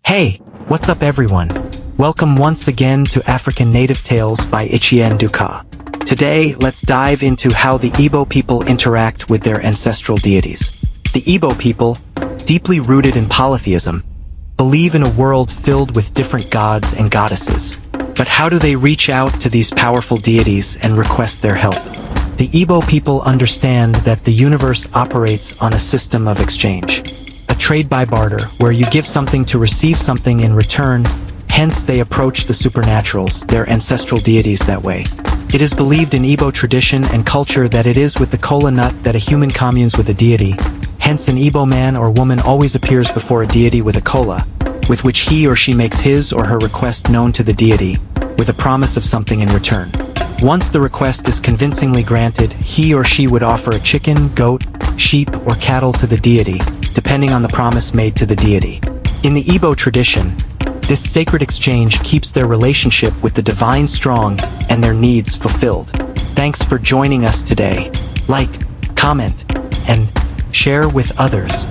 Hey, what's up everyone? Welcome once again to African Native Tales by Ichien Duka. Today, let's dive into how the Igbo people interact with their ancestral deities. The Igbo people, deeply rooted in polytheism, believe in a world filled with different gods and goddesses. But how do they reach out to these powerful deities and request their help? The Igbo people understand that the universe operates on a system of exchange. A trade by barter, where you give something to receive something in return. Hence they approach the supernaturals, their ancestral deities, that way. It is believed in Igbo tradition and culture that it is with the kola nut that a human communes with a deity. Hence an Igbo man or woman always appears before a deity with a kola, with which he or she makes his or her request known to the deity, with a promise of something in return. Once the request is convincingly granted, he or she would offer a chicken, goat, sheep, or cattle to the deity, depending on the promise made to the deity. In the Igbo tradition, this sacred exchange keeps their relationship with the divine strong and their needs fulfilled. Thanks for joining us today. Like, comment, and share with others.